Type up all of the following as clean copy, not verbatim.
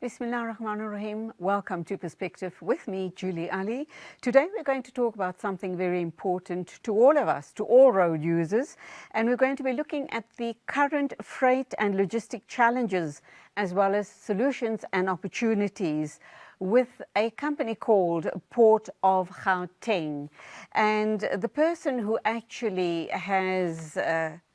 Bismillahirrahmanirrahim. Welcome to Perspective with me, Julie Ali. Today we're going to talk about something very important to all of us, to all road users, and we're going to be looking at the current freight and logistic challenges as well as solutions and opportunities with a company called Port of Gauteng. And the person who actually has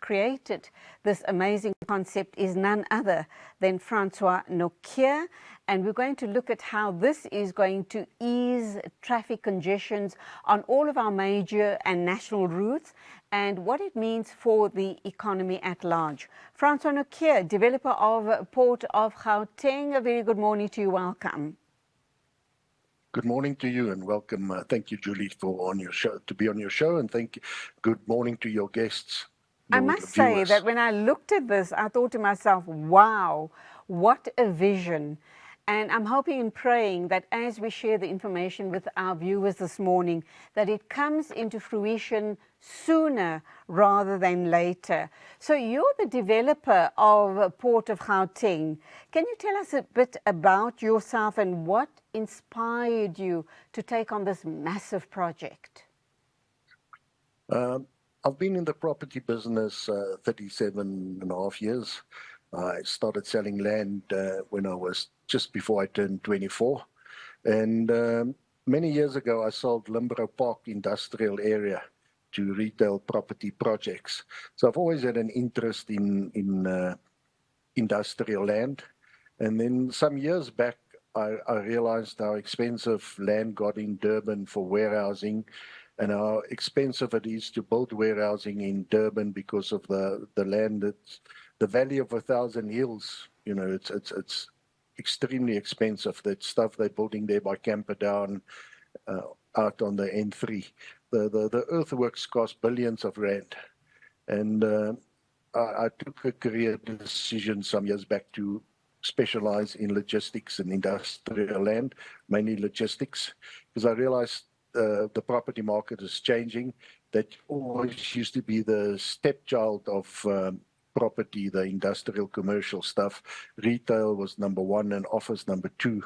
created this amazing concept is none other than Francois Nortje. And we're going to look at how this is going to ease traffic congestions on all of our major and national routes and what it means for the economy at large. Francois Nortje, developer of Port of Gauteng, a very good morning to you. Welcome. Good morning to you and welcome. Thank you, Julie, for to be on your show, and good morning to your guests. I must say that when I looked at this, I thought to myself, wow, what a vision. And I'm hoping and praying that as we share the information with our viewers this morning, that it comes into fruition sooner rather than later. So you're the developer of Port of Gauteng. Can you tell us a bit about yourself and what inspired you to take on this massive project? I've been in the property business 37 and a half years. I started selling land when I was just before I turned 24. And many years ago, I sold Limborough Park industrial area to retail property projects. So I've always had an interest in industrial land. And then some years back, I realized how expensive land got in Durban for warehousing and how expensive it is to build warehousing in Durban because of the land. It's the Valley of 1,000 Hills. You know, it's extremely expensive. That stuff they're building there by Camperdown out on the N3. The earthworks cost billions of rand. And I took a career decision some years back to specialize in logistics and industrial land, mainly logistics, because I realized the property market is changing. That always used to be the stepchild of property, the industrial commercial stuff. Retail was number one and office number two.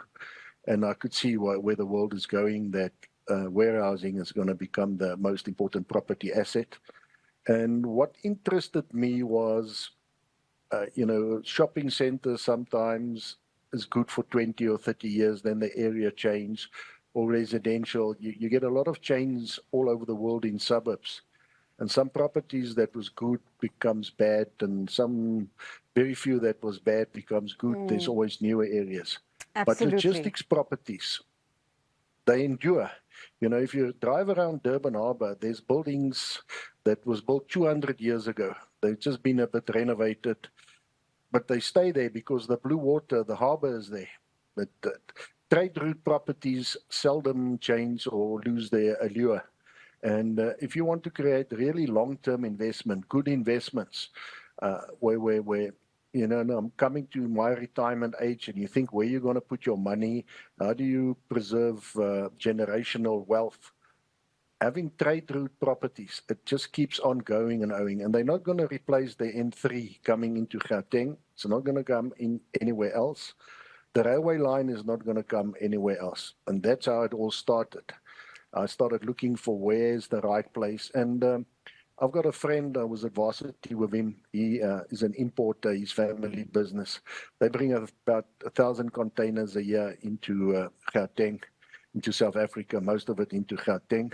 And I could see where the world is going, that warehousing is going to become the most important property asset. And what interested me was, shopping centers sometimes is good for 20 or 30 years, then the area change, or residential. You get a lot of chains all over the world in suburbs. And some properties that was good becomes bad, and some very few that was bad becomes good. There's always newer areas. Absolutely. But logistics properties, they endure. You know, if you drive around Durban Harbour, there's buildings that was built 200 years ago. They've just been a bit renovated, but they stay there because the blue water, the harbour is there. But trade route properties seldom change or lose their allure. And if you want to create really long-term investment, good investments, where I'm coming to my retirement age, and you think where you're going to put your money, how do you preserve generational wealth? Having trade route properties, it just keeps on going and going. And they're not going to replace the N3 coming into Gauteng. It's not going to come in anywhere else. The railway line is not going to come anywhere else. And that's how it all started. I started looking for where's the right place. And I've got a friend, I was at varsity with him. He is an importer, his family business. They bring about 1,000 containers a year into Gauteng, into South Africa, most of it into Gauteng.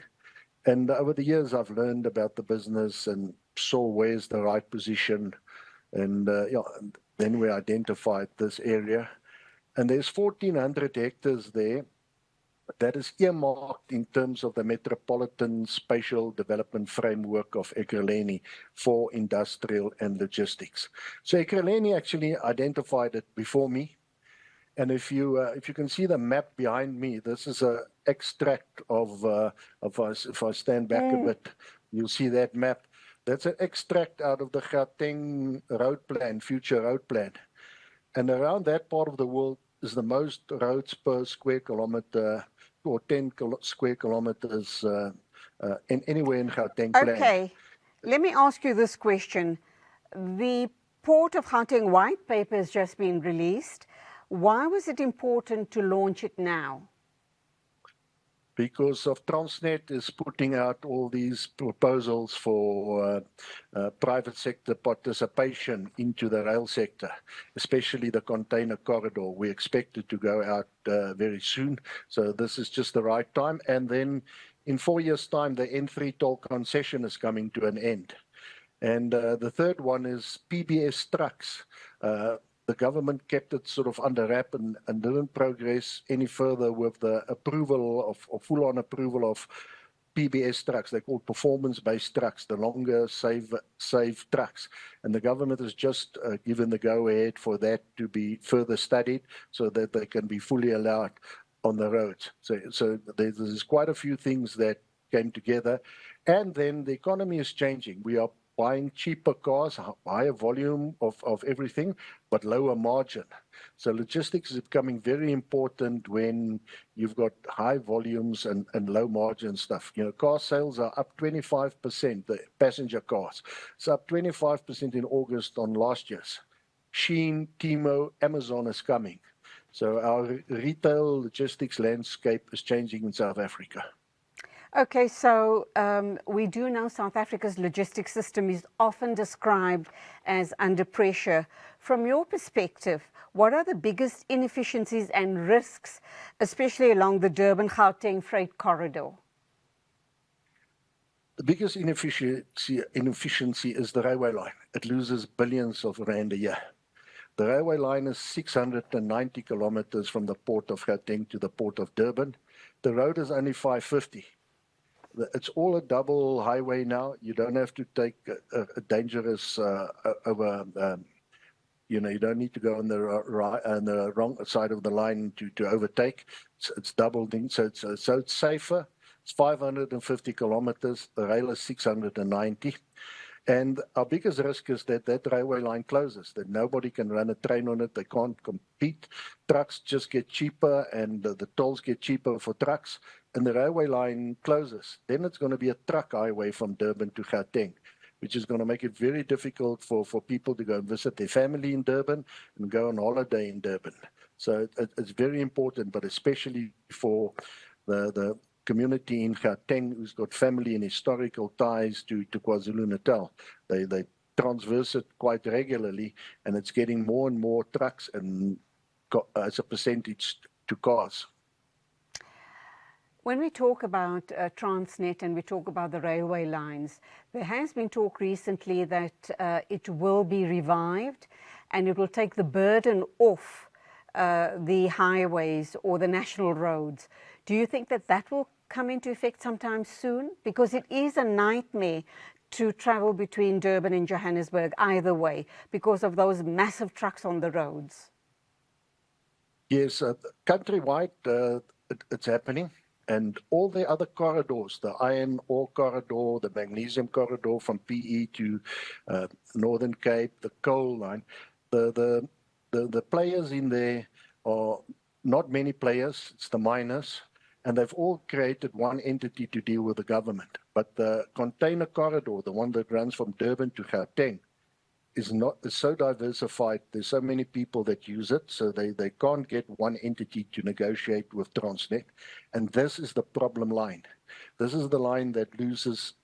And over the years, I've learned about the business and saw where's the right position. And then we identified this area. And there's 1,400 hectares there that is earmarked in terms of the Metropolitan Spatial Development Framework of Ekurhuleni for industrial and logistics. So Ekurhuleni actually identified it before me. And if you can see the map behind me, this is an extract of if I stand back a bit, you'll see that map. That's an extract out of the Gauteng road plan, future road plan. And around that part of the world is the most roads per square kilometer, or 10 square kilometers anywhere in Gauteng plan. Okay, let me ask you this question. The Port of Gauteng white paper has just been released. Why was it important to launch it now? Because of Transnet is putting out all these proposals for private sector participation into the rail sector, especially the container corridor. We expect it to go out very soon. So this is just the right time. And then in 4 years' time, the N3 toll concession is coming to an end. And the third one is PBS trucks. The government kept it sort of under wrap and didn't progress any further with the approval or full-on approval of PBS trucks. They're called performance-based trucks, the longer safe trucks. And the government has just given the go-ahead for that to be further studied so that they can be fully allowed on the roads. So there's quite a few things that came together. And then the economy is changing. We are buying cheaper cars, higher volume of everything, but lower margin. So logistics is becoming very important when you've got high volumes and low margin stuff. You know, car sales are up 25%, the passenger cars. It's up 25% in August on last year's. Shein, Timo, Amazon is coming. So our retail logistics landscape is changing in South Africa. Okay, so we do know South Africa's logistics system is often described as under pressure. From your perspective, what are the biggest inefficiencies and risks, especially along the Durban-Gauteng freight corridor? The biggest inefficiency is the railway line. It loses billions of rand a year. The railway line is 690 kilometers from the port of Gauteng to the port of Durban. The road is only 550. It's all a double highway now. You don't have to take a dangerous you know, you don't need to go on the wrong side of the line to overtake. It's double thing, so it's safer. It's 550 kilometers. The rail is 690. And our biggest risk is that that railway line closes, that nobody can run a train on it. They can't compete. Trucks just get cheaper and the tolls get cheaper for trucks. And the railway line closes. Then it's going to be a truck highway from Durban to Gauteng, which is going to make it very difficult for people to go and visit their family in Durban and go on holiday in Durban. So it's very important, but especially for the community in Gauteng who's got family and historical ties to KwaZulu-Natal. They transverse it quite regularly, and it's getting more and more trucks and as a percentage to cars. When we talk about Transnet and we talk about the railway lines, there has been talk recently that it will be revived and it will take the burden off the highways or the national roads. Do you think that that will come into effect sometime soon? Because it is a nightmare to travel between Durban and Johannesburg either way because of those massive trucks on the roads. Yes, countrywide, it's happening. And all the other corridors, the iron ore corridor, the magnesium corridor from PE to Northern Cape, the coal line, the players in there are not many players, it's the miners, and they've all created one entity to deal with the government. But the container corridor, the one that runs from Durban to Gauteng, is so diversified. There's so many people that use it, so they can't get one entity to negotiate with Transnet. And this is the problem line. This is the line that loses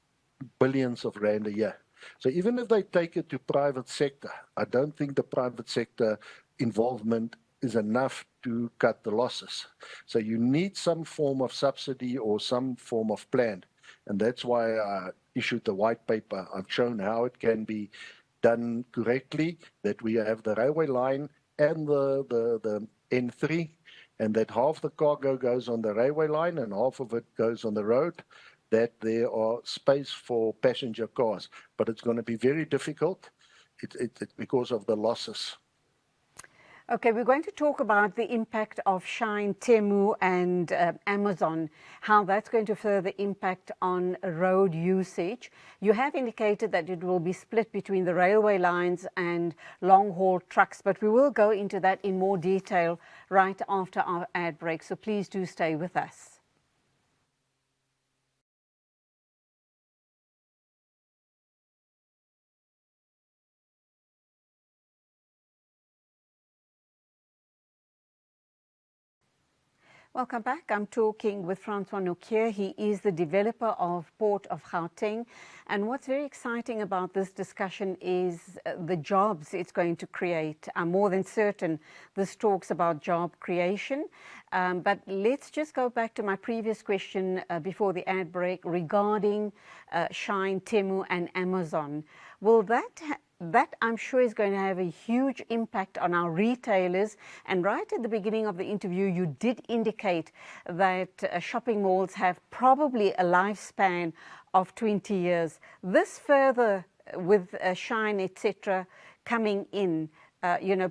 billions of rand a year. So even if they take it to private sector, I don't think the private sector involvement is enough to cut the losses. So you need some form of subsidy or some form of plan. And that's why I issued the white paper. I've shown how it can be done correctly, that we have the railway line and the N3, and that half the cargo goes on the railway line and half of it goes on the road, that there are space for passenger cars. But it's going to be very difficult because of the losses. Okay, we're going to talk about the impact of Shein, Temu and Amazon, how that's going to further impact on road usage. You have indicated that it will be split between the railway lines and long-haul trucks, but we will go into that in more detail right after our ad break, so please do stay with us. Welcome back. I'm talking with Francois Nortje. He is the developer of Port of Gauteng. And what's very exciting about this discussion is the jobs it's going to create. I'm more than certain this talks about job creation. But let's just go back to my previous question before the ad break regarding Shine, Temu and Amazon. Will that I'm sure is going to have a huge impact on our retailers. And right at the beginning of the interview, you did indicate that shopping malls have probably a lifespan of 20 years. This further with Shine, etc., coming in,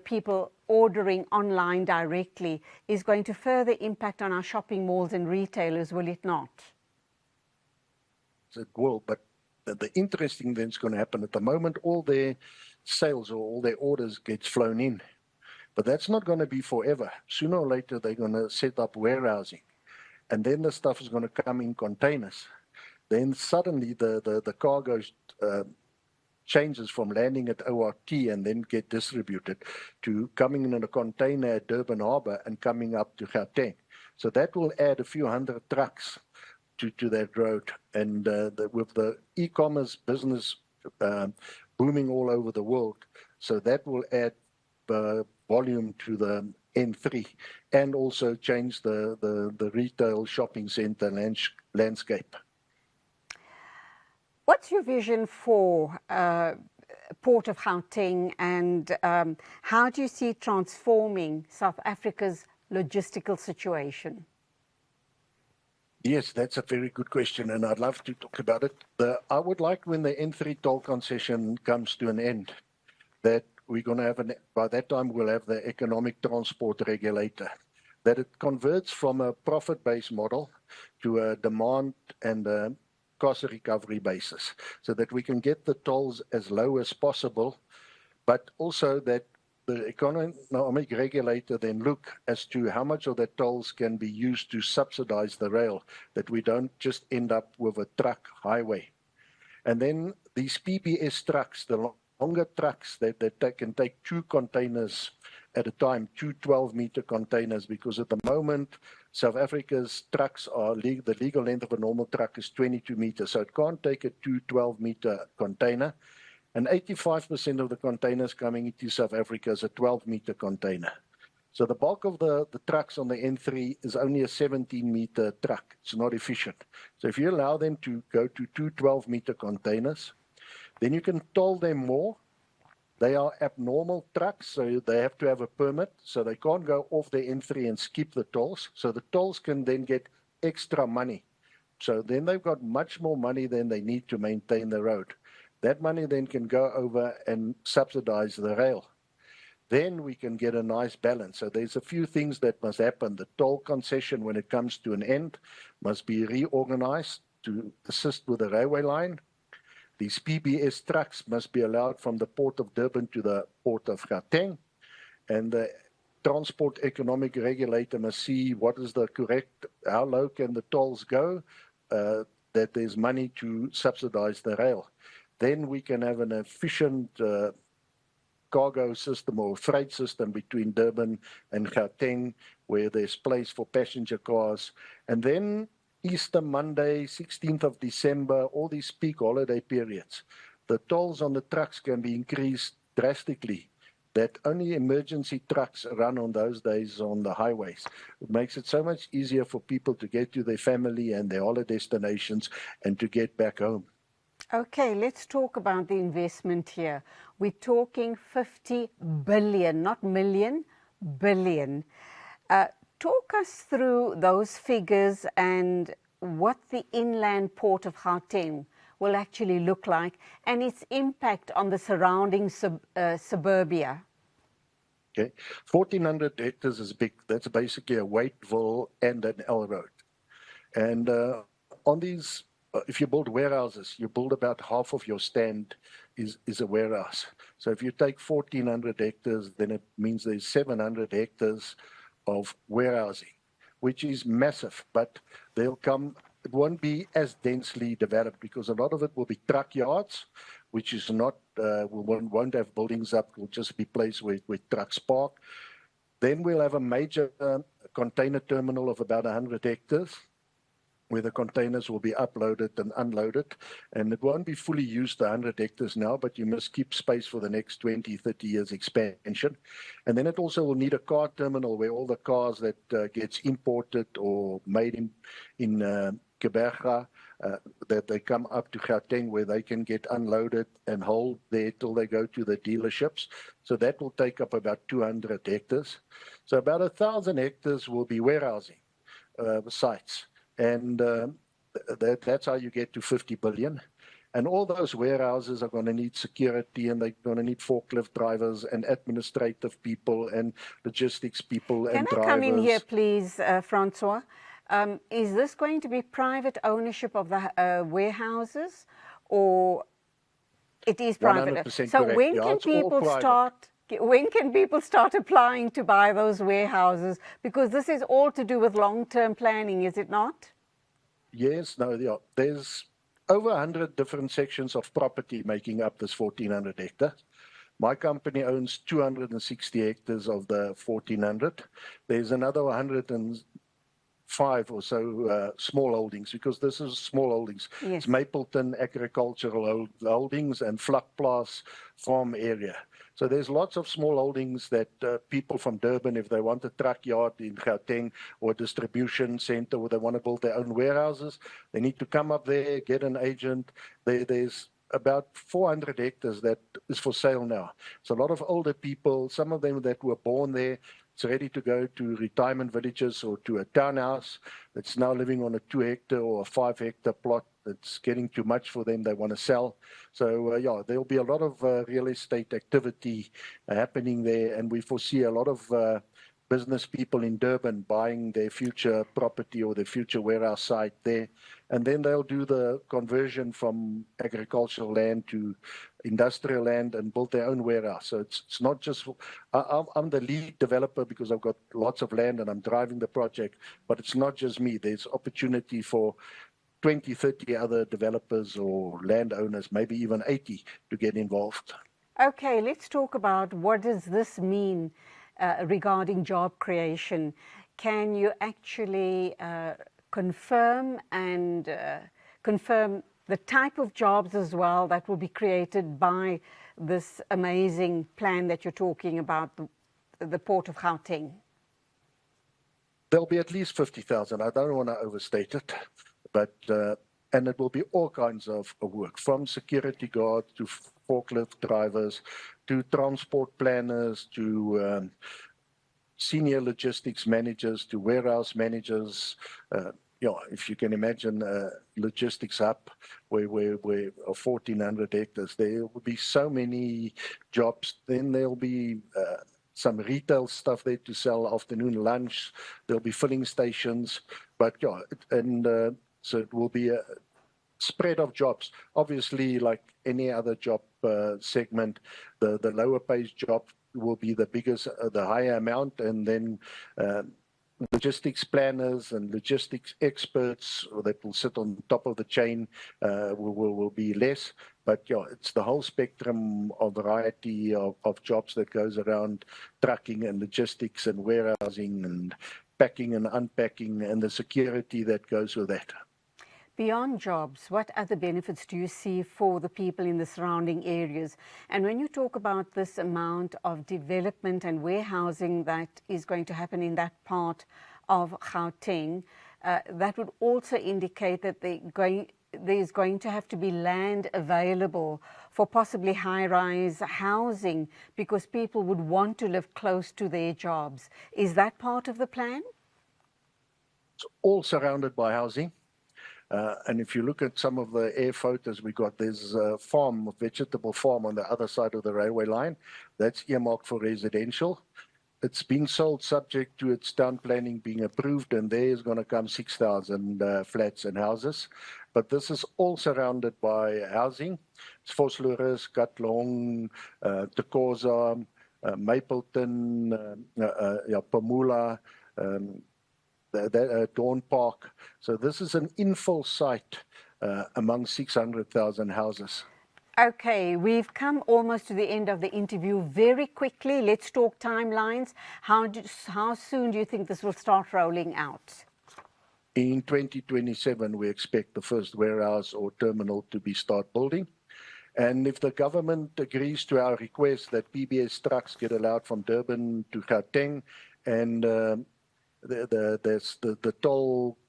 people ordering online directly is going to further impact on our shopping malls and retailers, will it not? It will, but the interesting thing that's going to happen at the moment, all their sales or all their orders gets flown in. But that's not going to be forever. Sooner or later, they're going to set up warehousing. And then the stuff is going to come in containers. Then suddenly the cargo changes from landing at ORT and then get distributed to coming in a container at Durban Harbour and coming up to Gauteng. So that will add a few hundred trucks to that road. And with the e-commerce business booming all over the world, so that will add volume to the N3 and also change the retail shopping center landscape. What's your vision for Port of Gauteng, and how do you see it transforming South Africa's logistical situation? Yes, that's a very good question, and I'd love to talk about it. I would like, when the N3 toll concession comes to an end, that we're going to have, by that time, we'll have the economic transport regulator, that it converts from a profit-based model to a demand and a cost recovery basis, so that we can get the tolls as low as possible, but also that the economic regulator then look as to how much of the tolls can be used to subsidize the rail, that we don't just end up with a truck highway. And then these PBS trucks, the longer trucks that can take 2 containers at a time, 2 12-meter containers, because at the moment, South Africa's trucks are, the legal length of a normal truck is 22 meters, so it can't take a 2 12-meter container. And 85% of the containers coming into South Africa is a 12-meter container. So the bulk of the trucks on the N3 is only a 17-meter truck. It's not efficient. So if you allow them to go to 2 12-meter containers, then you can toll them more. They are abnormal trucks, so they have to have a permit. So they can't go off the N3 and skip the tolls. So the tolls can then get extra money. So then they've got much more money than they need to maintain the road. That money then can go over and subsidize the rail. Then we can get a nice balance. So there's a few things that must happen. The toll concession, when it comes to an end, must be reorganized to assist with the railway line. These PBS trucks must be allowed from the Port of Durban to the Port of Gauteng. And the Transport Economic Regulator must see what is the correct, how low can the tolls go, that there's money to subsidize the rail. Then we can have an efficient cargo system or freight system between Durban and Gauteng, where there's place for passenger cars. And then Easter Monday, 16th of December, all these peak holiday periods, the tolls on the trucks can be increased drastically, that only emergency trucks run on those days on the highways. It makes it so much easier for people to get to their family and their holiday destinations and to get back home. Okay, let's talk about the investment here. We're talking 50 billion, not million, billion. Talk us through those figures and what the inland port of Gauteng will actually look like and its impact on the surrounding suburbia. Okay, 1,400 hectares is big. That's basically a Whiteville and an L road. And on these, if you build warehouses, you build about half of your stand is a warehouse. So if you take 1,400 hectares, then it means there's 700 hectares of warehousing, which is massive, but they'll come, it won't be as densely developed because a lot of it will be truck yards, which is not, won't have buildings up, will just be places where trucks park. Then we'll have a major container terminal of about 100 hectares, where the containers will be uploaded and unloaded. And it won't be fully used, the 100 hectares now, but you must keep space for the next 20, 30 years expansion. And then it also will need a car terminal where all the cars that gets imported or made in Keberga, that they come up to Gauteng, where they can get unloaded and hold there till they go to the dealerships. So that will take up about 200 hectares. So about 1,000 hectares will be warehousing sites. And that's how you get to 50 billion. And all those warehouses are going to need security, and they're going to need forklift drivers and administrative people and logistics people and drivers. Can I come in here, please, Francois? Is this going to be private ownership of the warehouses, or it is private? 100% so correct. when can people start? When can people start applying to buy those warehouses? Because this is all to do with long-term planning, is it not? Yes, no, yeah. There's over 100 different sections of property making up this 1,400 hectares. My company owns 260 hectares of the 1,400. There's another 105 or so small holdings, because this is small holdings. Yes. It's Mapleton Agricultural Holdings and Vlakplaas Farm Area. So there's lots of small holdings that people from Durban, if they want a truck yard in Gauteng or a distribution center, or they want to build their own warehouses, they need to come up there, get an agent. There's about 400 hectares that is for sale now. So a lot of older people, some of them that were born there, it's ready to go to retirement villages or to a townhouse that's now living on a 2-hectare or a 5-hectare plot. It's getting too much for them. They want to sell. So, yeah, there'll be a lot of real estate activity happening there. And we foresee a lot of business people in Durban buying their future property or their future warehouse site there. And then they'll do the conversion from agricultural land to industrial land and build their own warehouse. So it's not just, I'm the lead developer because I've got lots of land and I'm driving the project, but it's not just me. There's opportunity for 20, 30 other developers or landowners, maybe even 80, to get involved. Okay, let's talk about what does this mean regarding job creation. Can you actually confirm the type of jobs as well that will be created by this amazing plan that you're talking about, the Port of Gauteng? There'll be at least 50,000. I don't want to overstate it, but and it will be all kinds of work, from security guards to forklift drivers to transport planners to senior logistics managers to warehouse managers. If you can imagine a logistics hub where 1,400 hectares, there will be so many jobs. Then there'll be some retail stuff there to sell afternoon lunch. There'll be filling stations, but so it will be a spread of jobs. Obviously, like any other job segment, the lower paid job will be the biggest, the higher amount, and then logistics planners and logistics experts that will sit on top of the chain will be less. But it's the whole spectrum of variety of jobs that goes around trucking and logistics and warehousing and packing and unpacking and the security that goes with that. Beyond jobs, what other benefits do you see for the people in the surrounding areas? And when you talk about this amount of development and warehousing that is going to happen in that part of Gauteng, that would also indicate that there's going to have to be land available for possibly high-rise housing, because people would want to live close to their jobs. Is that part of the plan? It's all surrounded by housing. And if you look at some of the air photos we got, there's a farm, a vegetable farm on the other side of the railway line. That's earmarked for residential. It's been sold subject to its town planning being approved, and there is going to come 6,000 flats and houses. But this is all surrounded by housing. It's Vosloorus, Katlehong, Tekoza, Mapleton, Pamula, Dawn Park. So this is an infill site among 600,000 houses. Okay, we've come almost to the end of the interview. Very quickly, let's talk timelines. How soon do you think this will start rolling out? In 2027, we expect the first warehouse or terminal to be start building. And if the government agrees to our request that PBS trucks get allowed from Durban to Gauteng, and the toll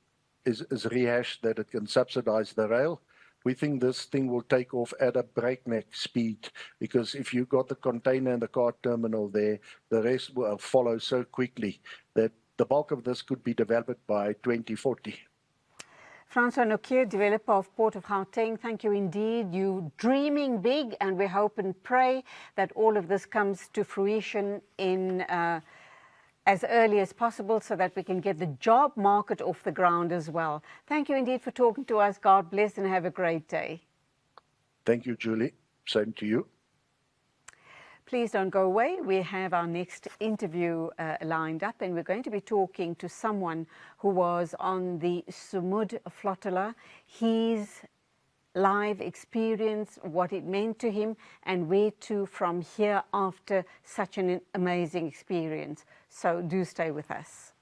is rehashed that it can subsidize the rail, we think this thing will take off at a breakneck speed, because if you got the container and the car terminal there, the rest will follow so quickly that the bulk of this could be developed by 2040. Francois, developer of Port of Gauteng, thank you indeed. You're dreaming big, and we hope and pray that all of this comes to fruition in as early as possible so that we can get the job market off the ground as well. Thank you indeed for talking to us. God bless and have a great day. Thank you, Julie. Same to you. Please don't go away. We have our next interview lined up, and we're going to be talking to someone who was on the Sumud flotilla. His live experience, what it meant to him, and where to from here after such an amazing experience. So do stay with us.